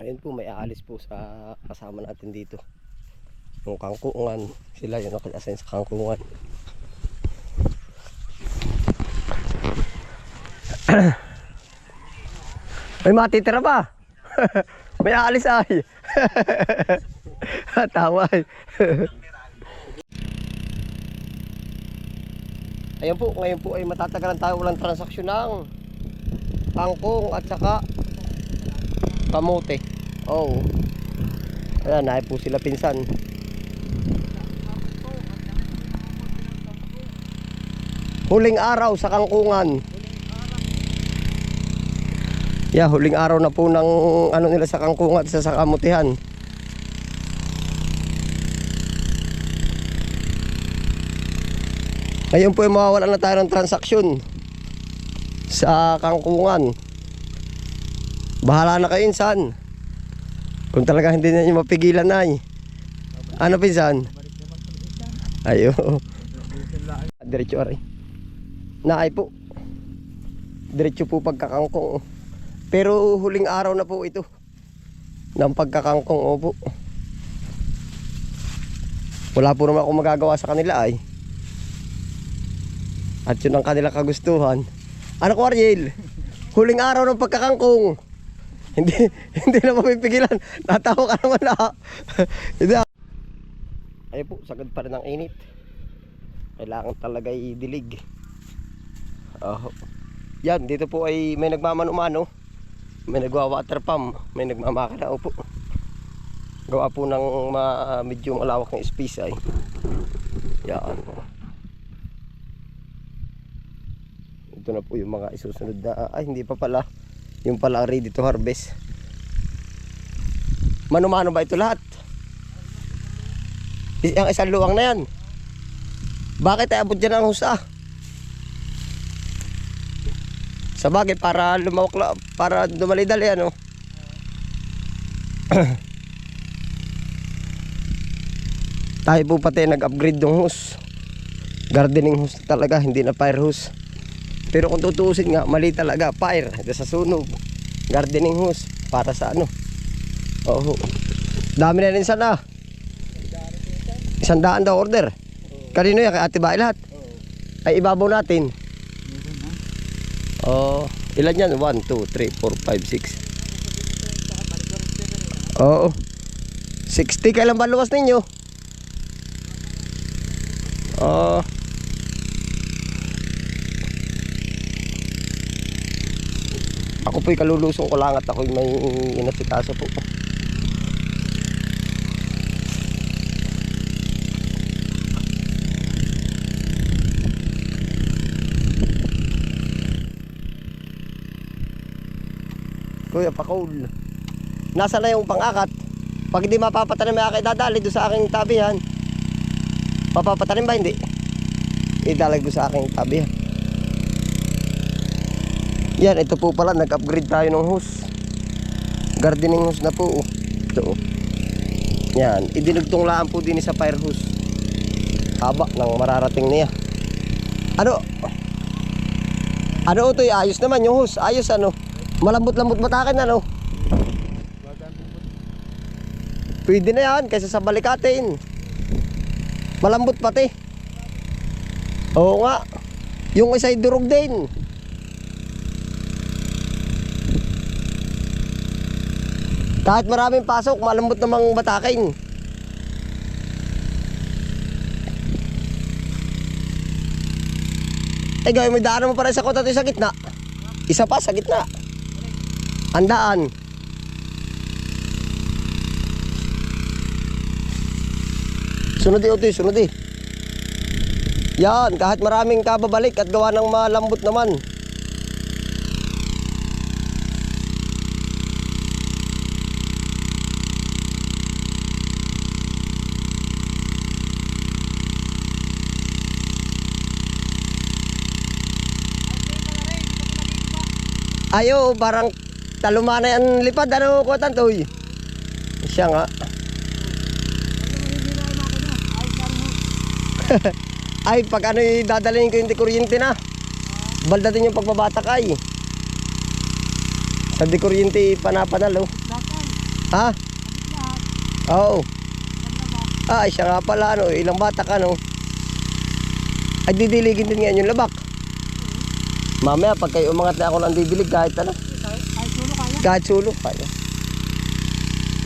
Ayun po, may aalis po sa kasama natin dito. Yung kangkungan, sila yung naka-assign sa kangkungan. May matitira ba? May aalis ay. Tawa ay. Ayan po, ngayon po ay matatagalan tayo walang transaksyon ng kangkong at saka kamote. Oh. Ayan, nahay po sila pinsan. Huling araw sa kangkungan. Yeah, huling araw na po ng ano nila sa kangkungan at sa kamutihan. Ngayon po ay mawawalan na tayo ng transaksyon sa kangkungan. Bahala na kayo, insan. Kung talaga hindi na nyo mapigilan ay. Ano, pinsan? Ayo. Diretso aray. Naay po. Diretso po pagkakangkong. Pero huling araw na po ito ng pagkakangkong. Opo. Wala po naman ako magagawa sa kanila ay. At yun ang kanilang kagustuhan. Ano ko, Ariel? Huling araw ng pagkakangkong. Hindi na mapipigilan. Natawa ka naman na. Hindi. Ayun po, sagad pa rin ang init. Kailangan talaga i-dilig. Yan, dito po ay may nagmamano-mano. May nagwa-water pump. May nagmamakina po. Gawa po ng medyo malawak ng space ay. Yan. Ito na po yung mga isusunod na. Ay, hindi pa pala. Yung pala ready to harvest. Mano-mano ba ito lahat? Yung isang luwang na yan. Bakit ay abot dyan ang husa? Sa bagay para lumawak lang, para dumali-dali ano. Tayo po pati nag-upgrade ng hose. Gardening hose talaga, hindi na fire hose. Pero kung tutuusin nga, mali talaga, fire, ito sa sunog. Gardening hose, para sa ano. Oo. Dami na rin sana. 100 daw order. Kanino yan? Kay Ate Bae lahat? Ay ibabaw natin. Ilan yan? 1, 2, 3, 4, 5, 6. Oo. 60, kailan ba luwas ninyo? Ako po'y kalulusong ko lang at ako'y may inasikaso po. Kuya Pakul, nasa na yung pang-akat? Pag hindi mapapatanim may akay dadali doon sa aking tabihan. Mapapatanim ba hindi? Idalag doon sa aking tabihan. Yan, ito po pala, nag-upgrade tayo ng hose. Gardening hose na po. Ito. Yan, idinugtong laan po din sa fire hose. Haba ng mararating niya. Ano ito, ayos naman yung hose. Ayos ano. Malambot-lambot matakin ano. Pwede na yan, kaysa sa balikatin. Malambot pati. Oo nga. Yung isa'y durog din. Kahit maraming pasok, malambot namang batakin. Eh gawin mo daan mo para sa kota sa gitna. Isa pa sa gitna. Andaan. Sunod eh, Utoy, sunod eh. Yan, kahit maraming kababalik at gawa ng malambot naman. Ayo, parang talumana yan lipad. Ano ko tantoy? Siya nga. Ay, pag ano dadalhin ko yung kuryente na. Balda din yung pagbabatak ay. Sa di kuryente panapanalo. Ha? Oo. Ay, siya nga pala, ano, ilang bata ka, no? Ay, didiligin din ngayon yung labak. Mamaya, pag kayo umangat na ako ng didilig, kahit ano. Kahit sulo kaya? Kahit sulok, kaya.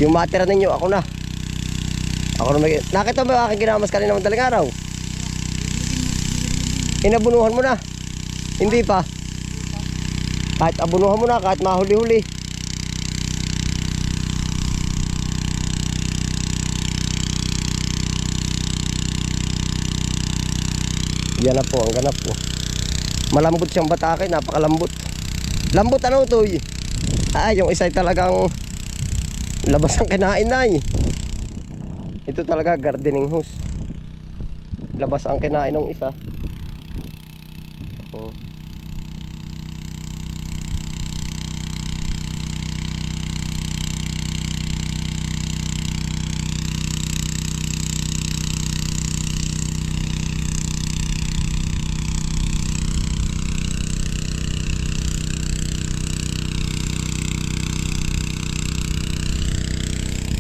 Yung matira ninyo, ako na. Ako na nakita mo yung aking ginamas kanina madaling araw? Inabunuhan mo na. Hindi pa. Kahit abunuhan mo na, kahit mahuli-huli. Yan na po, ang ganap po. Malambot siyang batake, napakalambot. Lambot ano to eh? Yung isa ay talagang labas ang kinain na eh. Ito talaga gardening hose. Labas ang kinain ng isa. Oh.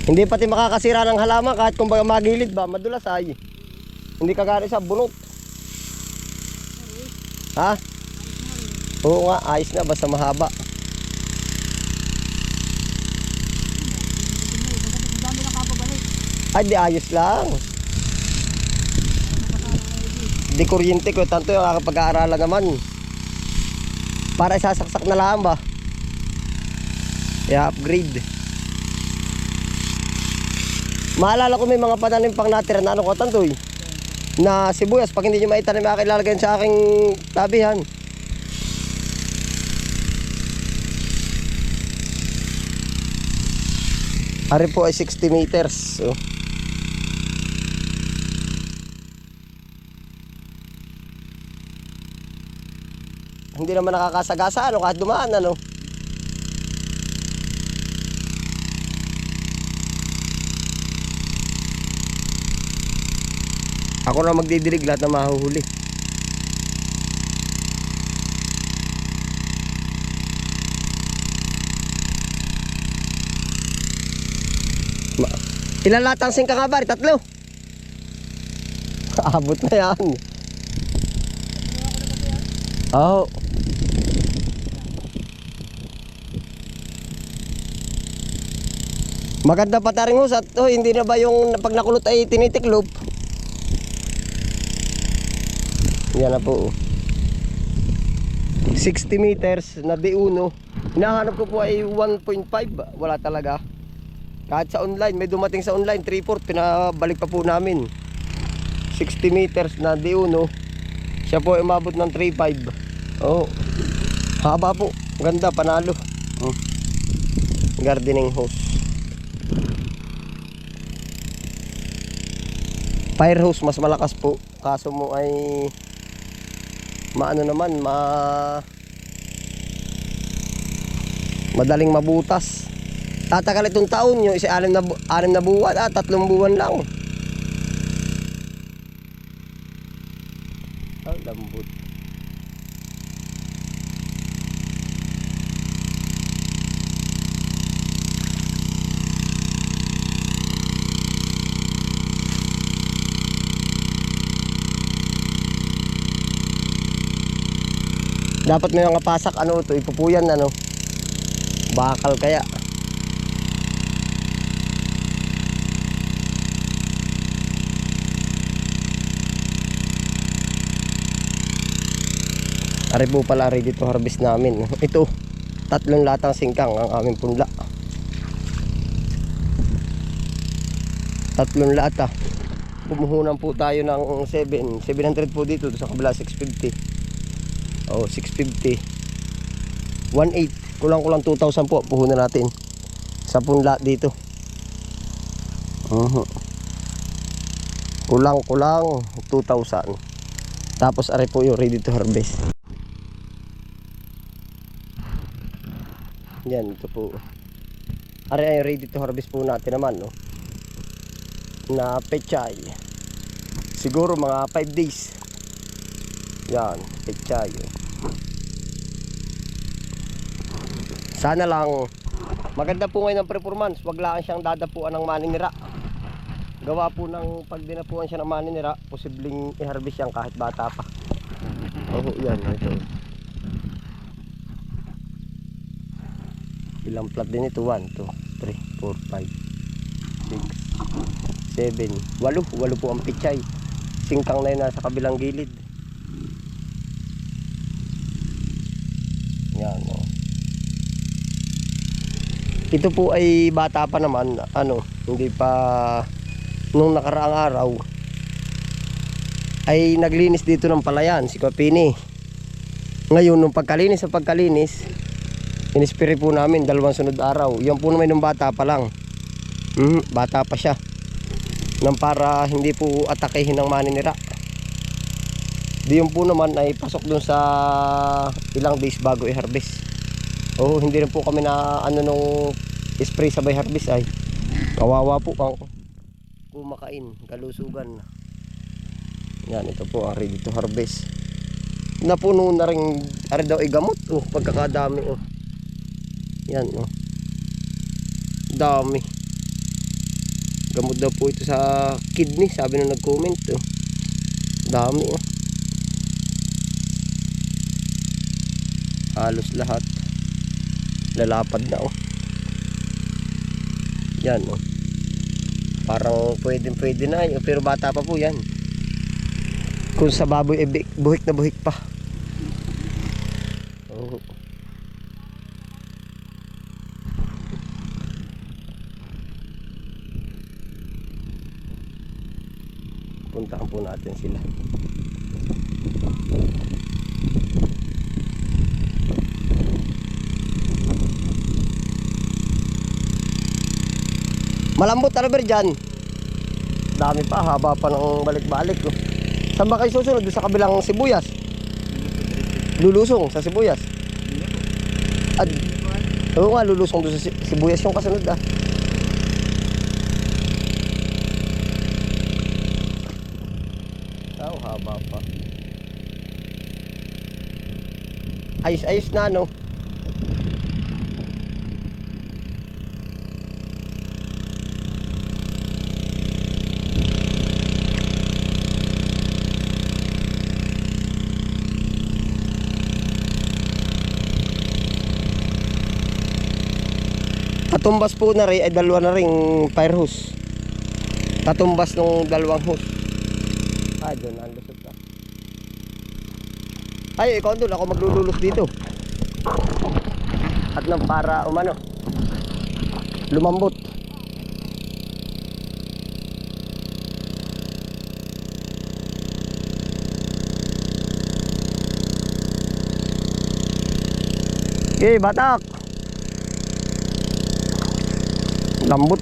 Hindi pati makakasira ng halaman kahit kumbaga magilid ba, madulas ay. Hindi kagari sa bunot. Ha? Oo nga, ayos na basta mahaba. Ay di ayos lang. Di kuryente ko, tanto yung pag-aaralan naman. Para isasaksak na lang ba? I-upgrade. Maalala ko may mga pananim pang natira na ano ko tantoy na sibuyas, pag hindi nyo maitanim ilalagay sa aking tabihan. Ari po ay 60 meters. So, hindi naman nakakasagasa ano kahit dumaan ano. Ako na magdidilig lahat na mahuhuli. Ilan lahat ang singka nga ba? 3? Abot na yan. Oo. Maganda pa taring husat. Oh, hindi na ba yung pag nakulot ay tinitiklop? Yan na po. 60 meters na D1. Hinahanap ko po ay 1.5. Wala talaga. Kahit sa online, may dumating sa online 3/4, pinabalik pa po namin. 60 meters na D1. Siya po ay umabot ng 3.5. Oh. Haba po. Ganda, panalo. Gardening hose. Fire hose mas malakas po. Kaso mo ay maano naman, madaling mabutas. Tatagal itong taon nyo, isa 6 na buwan, 3 buwan lang. Ang lambot. Dapat may mga pasak ano ito, ipupuyan ano. Bakal kaya. Ari po pala ready to harvest namin. Ito, 3 latang singkang ang aming punla. 3 lata. Pumuhunan po tayo ng 700 po dito sa kabila 650. Oh, 650. 1.8. Kulang-kulang 2,000 po puhunan natin. Sa punla dito. Kulang-kulang 2,000. Tapos ari po yung ready to harvest. Yan, ito po. Ari ay ready to harvest po natin naman, no? Na pechay. Siguro mga 5 days. Yan, pechay. Sana lang Maganda po ngayon ang performance. Wag lang siyang dadapuan ng maninira. Gawa po ng pag dinapuan siya ng maninira, posibleng i-harvest yan kahit bata pa. Oh, yan. Ito. Ilang plat din ito? 1, 2, 3, 4, 5, 6, 7, 8. 8 po ang pichay. Singkang na yun nasa kabilang gilid. Yan, oh. Ito po ay bata pa naman, hindi pa nung nakaraang araw ay naglinis dito ng palayan si Kapini. Ngayon nung pagkalinis inispire po namin 2 sunod araw. Yan po naman nung bata pa lang. Bata pa siya. Nang para hindi po atakehin ng maninira. Di yun po naman ay pasok dun sa ilang days bago i-harvest. Hindi rin po kami na nung spray sabay harvest ay kawawa po ang kumakain, kalusugan. Yan, ito po ang ready to harvest. Napuno na rin ari daw igamot pagkakadami Yan dami. Gamot daw po ito sa kidney, sabi nung nag-comment dami halos lahat lalapad na yan parang pwede na pero bata pa po yan. Kung sa baboy buhik na buhik pa. Puntahan po natin sila. Malambot Albert dyan. Dami pa, haba pa ng balik-balik Saan ba kayo susunod? Doon sa kabilang sibuyas? Lulusong sa sibuyas? Oo nga, lulusong doon sa sibuyas yung kasunod haba pa. Ayos-ayos na Katumbas po na rin ay 2 na ring fire hose. Katumbas nung 2 hose. Doon ang lusot Ay, ikaw doon, ako maglululos dito. At nang para lumambot. Okay, batak. Lambot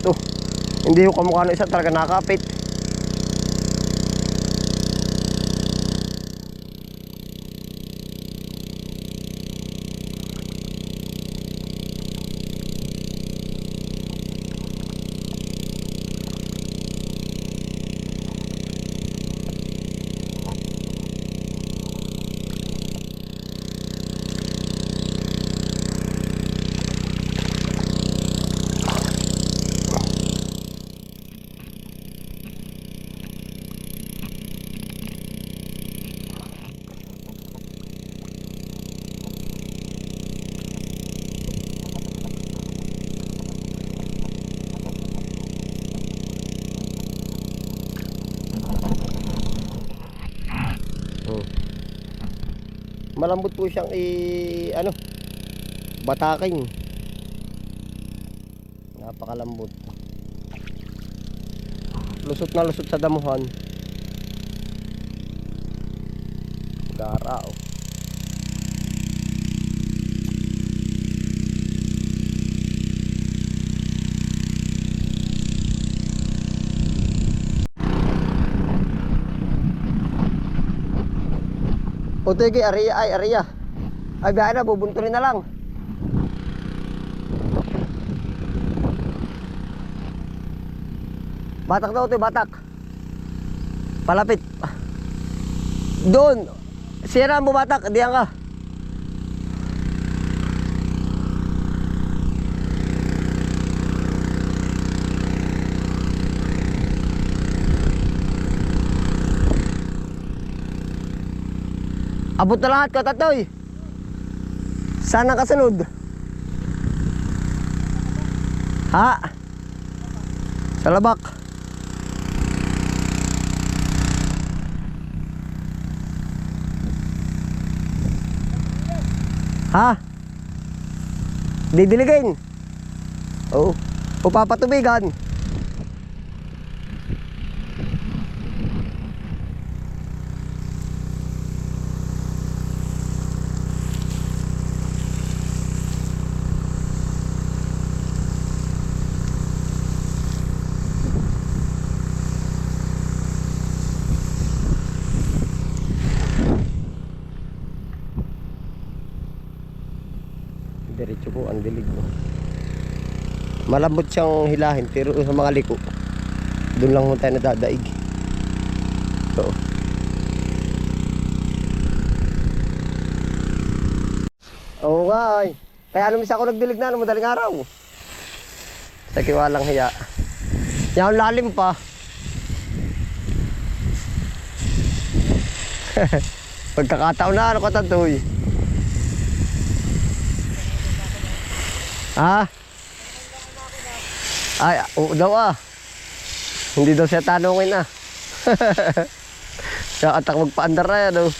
Hindi ko kamukha ng isa talaga nakapit. Malambot po siyang bataking. Napakalambot. Lusot na lusot sa damuhan. Gara Sige, area. Ay, biyahe na, bubunturin na lang. Batak daw batak. Palapit. Doon. Sira mo batak, diyan ka. Abot na lahat ko, Tatoy. Saan ang kasunod? Ha? Sa labak. Ha? Didiligin. Oo. O papatubigan. Diretso po ang dilig mo. Malambot siyang hilahin pero sa mga liko doon lang mo tayo nadadaig. So oo nga ay. Kaya ano misa ako nagdilig na madaling araw. Sa kiwalang hiya. Yan lalim pa. Pagkakataon na ano ka, Tatoy. Ha? Ay, oo daw ah. Hindi daw siya tanongin ah. Siya atak magpaandar na yan oh.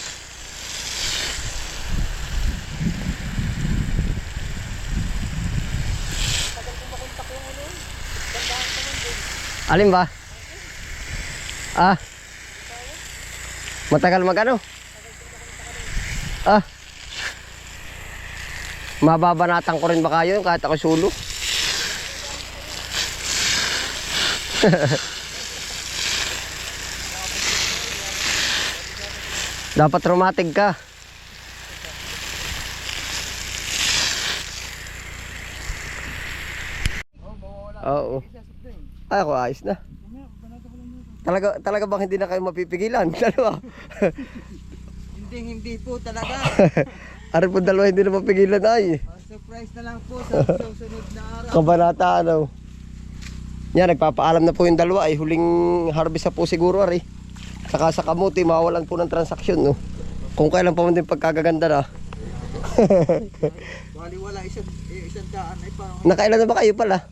Alin ba? Ah. Matagal magano? Ah. Mababanatan ko rin ba kayo kahit ako sulo? Dapat romantic ka. Oo. Ay ako ayos na. Talaga bang hindi na kayo mapipigilan? Dalawa. Hindi po talaga. Ari po dalawa hindi na mapigilan ay. Surprise na lang po sa susunod na araw. Kabanata ano. Yan, nagpapaalam na po yung dalawa ay huling harvest na po siguro ari. Saka sa kamuti mawalan po ng transaksyon no. Kung kailan pa man din pagkagaganda na. Bali wala isang daan ay parang Nakailan na ba kayo pala?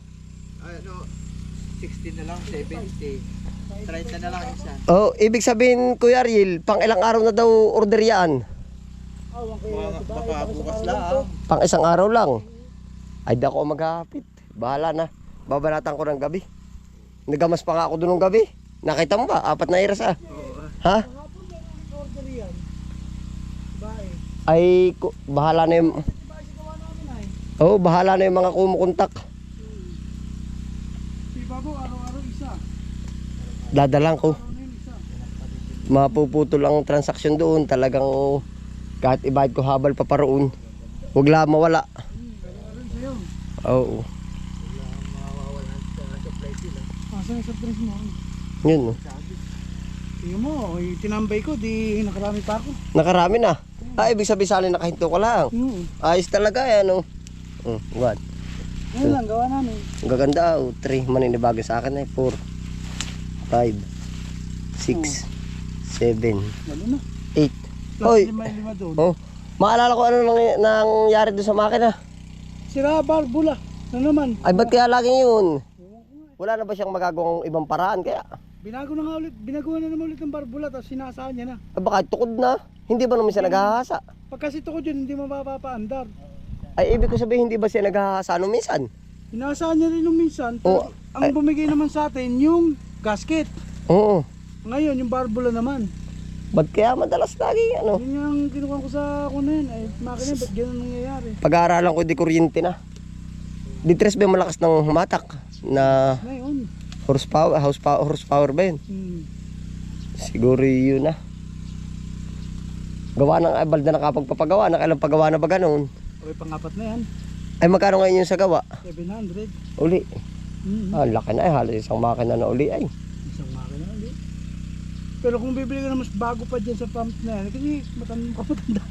ano 60 na lang, 70. 30 na lang isa. Oh, ibig sabihin Kuya Ariel, pang ilang araw na daw order yan? Baka bukas lang. Pang isang araw lang. Ay di ako maghahapit. Bahala na. Babanatan ko ng gabi. Nagamas pa nga ako doon ng gabi. Nakita mo ba? 4 na iras ah. Ha? Ay, bahala na yung... Oo, bahala na yung mga kumukontak. Dadalang ko. Mapuputol ang transaksyon doon. Talagang kahit ibayad ko habal pa paroon. Huwag lang mawala. Oo. Asa sa surprise mo? Yun. Tingnan mo, tinambay ko, di nakarami pa ako. Nakarami na. Ah, ibig sabihin sana nakahinto ka lang. Ayos talaga yan. Oh. What? Ano lang, gawa namin. Ang gaganda. 3 maninibago sa akin. 4, 5, 6, 7, Lalo na. 8. Hoy. Lima doon. Oh. Maalala ko ano nangyari doon sa makina. Sira barbula. Na naman. Ay, ba't kaya laging yun? Wala na ba siyang magagawang ibang paraan kaya? Binago na nga ulit, binagawa na naman ulit ng barbula tapos sinasaan niya na. Ay, baka tukod na. Hindi ba naman siya naghahasa? Pag kasi tukod yun, hindi mapapaandar. Ay, ibig ko sabihin, hindi ba siya naghahasa ano minsan? Sinasaan niya rin nung minsan. Oo. Ang bumigay naman sa atin yung gasket. Oo. Ngayon, yung barbula naman. Ba't kaya madalas lagi ano? Yun yung kinukuha ko sa ako na yun. Ay, makina, ba't ganun nangyayari? Pag-aaralan ko di kuryente na. Di tres ba yung malakas ng humatak na Ngayon. horsepower ba yun? Siguro yun na. Gawa ng balda na kapagpapagawa. Nakailang pagawa na ba ganun? Okay, pang-apat na yan. Ay magkano ngayon yung sa gawa? 700. Uli. Ah, laki na eh. Halos isang makina na uli ay. Isang makina ulit. Pero kung bibili ka na mas bago pa dyan sa pump na yan, kasi matanda.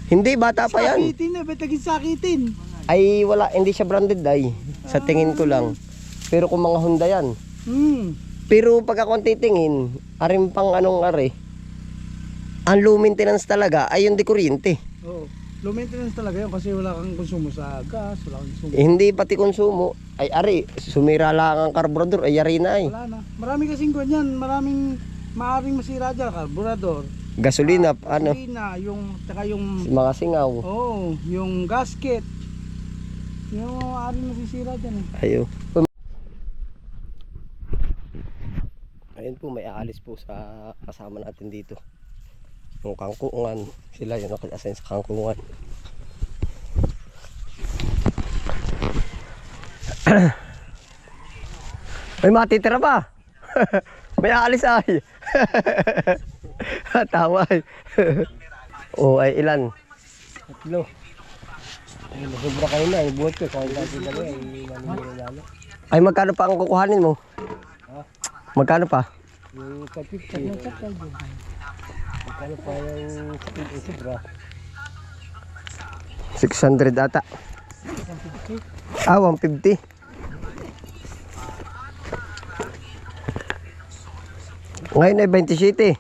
Hindi, bata pa yan. Sakitin na, ba't naging sakitin? Ay wala, hindi siya branded ay. Sa tingin ko lang. Pero kung mga Honda yan. Pero pag ako titingin, aring pang anong are. Ang low maintenance talaga ay yung di kuryente. Oo. Low maintenance talaga yun kasi wala kang konsumo sa gas, wala kang konsumo. Hindi pati konsumo. Ay ari, sumira lang ang karburador, ay yari na eh. Wala na. Marami kasing ganyan, maraming maaring masira dyan, karburador. Gasolina, ano, Gasolina, tsaka yung, mga singaw. yung gasket. Yung maaring masisira dyan eh. Ayo. Ayun po, may aalis po sa kasama natin dito. Yung kangkungan. Sila yung naka-assign sa kangkungan. May matitira ba? May aalis ay. Tawa ay. O ay ilan? 3. Ay, masubra kayo na. Ibuhat ko. Kung hindi dalawa, ay manilalo. Ay magkano pa ang kukuhanin mo? Magkano pa? Yung 50. Magkano pa yung sobra? 600 ata. 150. Ah, 150. Ngayon ay 27.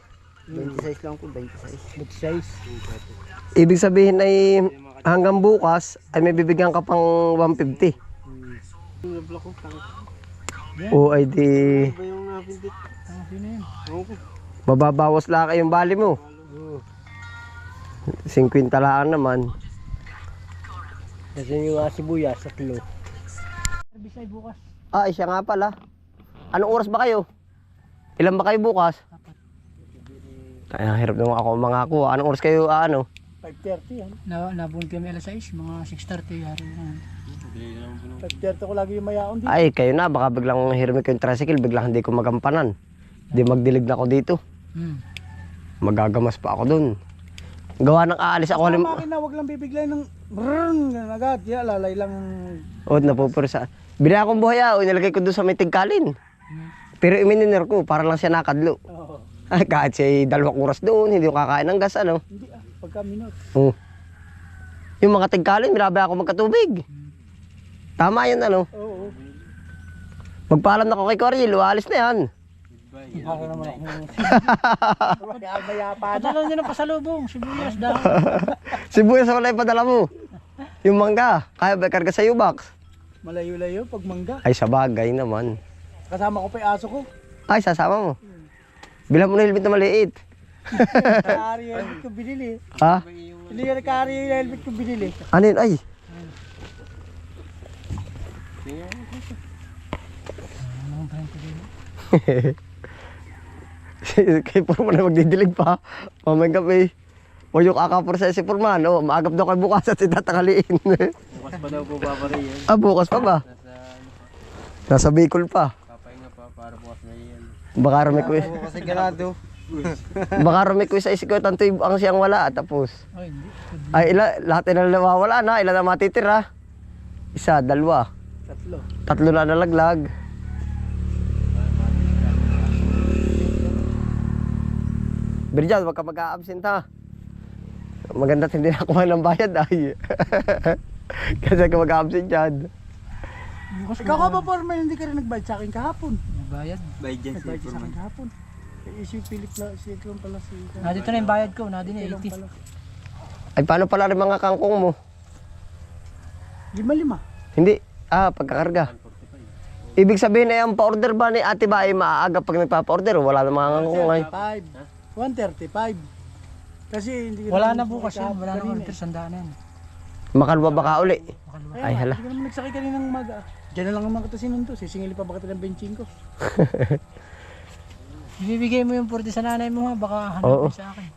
26 lang po, 26. 26. Ibig sabihin ay hanggang bukas ay may bibigyan ka pang 150. O ay di Ba yung napindit? Sino yun? Oo. mababawas lang yung bali mo. 50 lang naman. Kasi yung sibuyas, 3. Service ay bukas. Ah, siya nga pala. Anong oras ba kayo? Ilan ba kayo bukas? Kaya hirap naman ako mangako. Anong oras kayo 5:30 yan. Nabunod kami alas 6, mga 6:30 yari na. 5:30 ko lagi yung mayaon dito. Ay, kayo na. Baka biglang hirmik yung tricycle. Biglang hindi ko magampanan. Hindi magdilig na ako dito. Magagamas pa ako dun. Gawa ng aalis ako. Sa makina, wag lang bibigla ng brrrn, ganun agad. Yeah, lalay lang. O, napupursa. Bili akong buhaya. O, nilagay ko dun sa may tigkalin. Pero imininer ko. Para lang siya nakadlo. Oo. Ay, kahit siya 2 oras doon. Hindi ko kakain ng gas, ano. Hindi pagka minot. Yung mga tigkalin, mirabay ako magkatubig. Tama yun, ano. Oo. Magpaalam na ako kay Coryl. Alis na yan. Para naman ako. Padala niya ng pasalubong, sibuyas dahon. Sibuyas sa wala ipadala mo. Yung mangga. Kaya ba karga sa U-box? Malayo-layo pag mangga. Ay, sa bagay naman. Kasama ko pa yung aso ko. Ay, sasama mo. Bilang mo na helmet na maliit. Kari yung helmet ko binili. Ha? Hindi yung kari yung helmet ko binili. Ano yun? Ay. Kay Purman na magdidilig pa. Mamayang gabi. O yung kakapur sa si Purman. O, maagap daw kay bukas at itatangaliin. Bukas pa daw po babari yan. Ah, bukas pa ba? Nasa Bicol pa. Papahinga pa para bukas na yan. Baka rumikwi. Bukas sigurado. Baka rumikwi sa isiko. Tanto ang siyang wala. Tapos. Ay, hindi. Ay, lahat na nawawala na. Ilan na matitira? 1, 2. 3. 3 na nalaglag. Birjan, wag ka mag-a-absent ha. Maganda't hindi nakuha ng bayad ay. Kasi ka mag-a-absent dyan. Ikaw ka ba, Foreman? Hindi ka rin nagbayad sa akin kahapon. Bayad. Bayad dyan Nagbayad sa akin kahapon. Si Philip si Eklon pala si... Dito na yung bayad ko, nadin na Eklon 80. pala. Ay, paano pala rin mga kangkong mo? 5-5. Hindi. Ah, pagkakarga. Ibig sabihin ay ang pa-order ba ni ate ba ay maaga pag nagpapa-order? Wala na mga kangkong ay. 135. Kasi hindi ka Wala naman na bukas yan, wala na kanina order, sandaan na yan. Makalwa baka uli. Kaya Ay, nga, hala. hindi ka naman nagsakay kanina ng maga. Diyan na lang naman kita sinunto. Sisingili pa ba kita ng benching ko? Ibibigay mo yung 40 sa nanay mo ha, baka Oo. hanapin sa akin.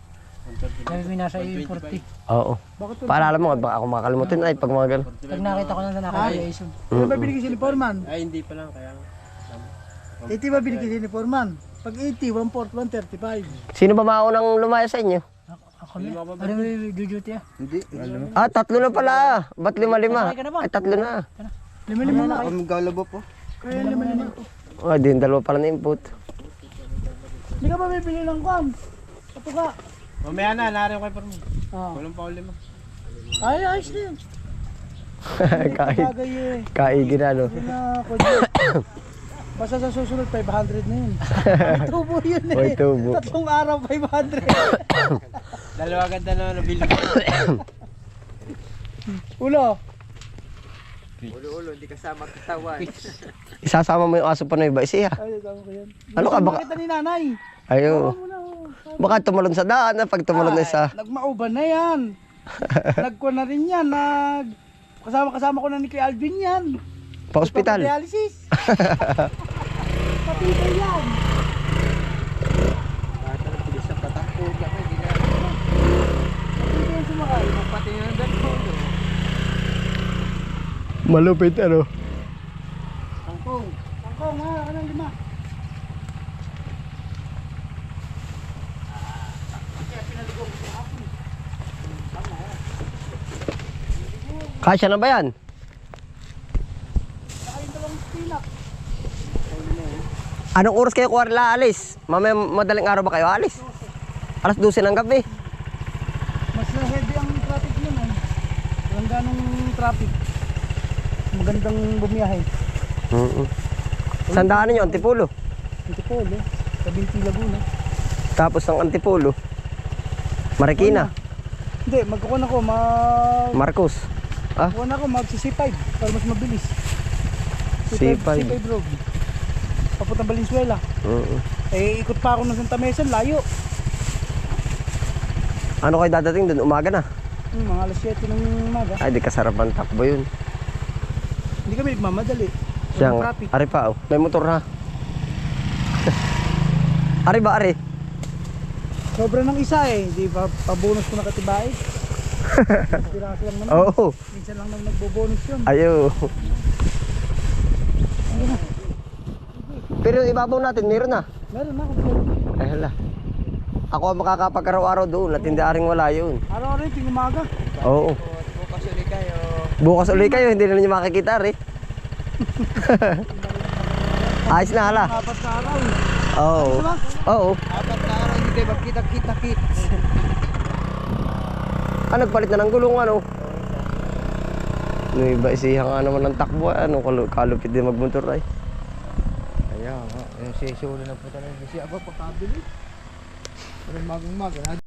Sabi mo nasa iyo yung 40. Oo. Bakit to? Paalala mo, baka ako makalimutin ay pag mga ganun. Pag nakita ko na nakakaya iso. Ano ba binigay si Foreman? Ay, hindi pa lang. Kaya 80 ba binigay si Foreman? Pag 80, 1/4, 135. Sino ba maunang lumaya sa inyo? Ako na. Ano mo yung duty ah? hindi. Ah, 3 na pala. Ba't 5-5? Sakay ka na ba? Ay, 3 na. 5-5 na. Ako maglalaba po. Kaya 5-5 to. Oh, din 2 pala na input. Hindi ka ba bibili ng kwan? Ito ka. Mamaya na, narin ko kay Parmi. Ah. Walang pa uli mo. Ay, ayos na yun. Kain. Bagay eh. Kaigin na, no? Yun na, kodyo. Basta sa susunod, 500 na yun. May tubo yun eh. May tubo. 3 araw, 500. Dalawa ganda na nabili. Ulo. Ulo-ulo, hindi kasama katawan. Isasama mo yung aso pa na iba isiya. Ay, tama ko yan. Ano ka ba? Makita ni nanay. Ayo. Baka tumalon sa daan, pag tumalon na isa. Nagmauban na yan. Nagkuha na rin yan. Kasama ko na ni kay Alvin yan. Pa-hospital. Dialysis. Patibay yan. Bata ng bilis sa patakbo ka na, hindi na. Patibay yan sumakay. Pati nga ng ganito. Malupit ano. Tangkong. Tangkong ha, kanang 5. Kasya na ba yan? Anong oras kayo kuwarla alis? Mamaya madaling araw ba kayo alis? Alas 12 ng gabi. Mas heavy ang traffic yun eh. Walang ganong traffic. Magandang bumiyahe. Sandaan ninyo, Antipolo. Ito po, sa Binti Laguna. Tapos ng Antipolo. Marikina. Hindi, magkukuha ako, Marcos. magkukuha ako, mag-C5 para mas mabilis. C5. C5 road. Papuntang Valenzuela. Eh, ikot pa ako ng Santa Mesa, layo. Ano kayo dadating dun? Umaga na. Mga alas 7 ng umaga. Ay, di kasarapan takbo yun. Hindi kami nagmamadali. Siya Walang nga. traffic. Ari pa, oh. May motor ha. Ari ba, ari? Sobra ng isa eh. Di ba, pabonus ko na katibae. Piraso lang naman. Oo. Minsan lang naman nagbobonus yun. Ayo. Pero yung ibabaw natin, meron na. Meron na. Ay, hala. Ako ang makakapag-araw-araw doon at hindi aring wala yun. Araw-araw yung umaga. Oo. Bukas ulit kayo. Bukas ulit kayo, hindi na ninyo makikita rin. Ayos na hala. 4 na araw. Oo. Oo. 4 na araw, hindi kayo magkita-kita-kit. Nagpalit na ng gulong ano. Yung iba isiha nga naman ng takbo. Ano, kalupit din magmotor ay. Kaya nga, yung sesyo na po talaga. Kasi ako pakabili. Pero magang-maga.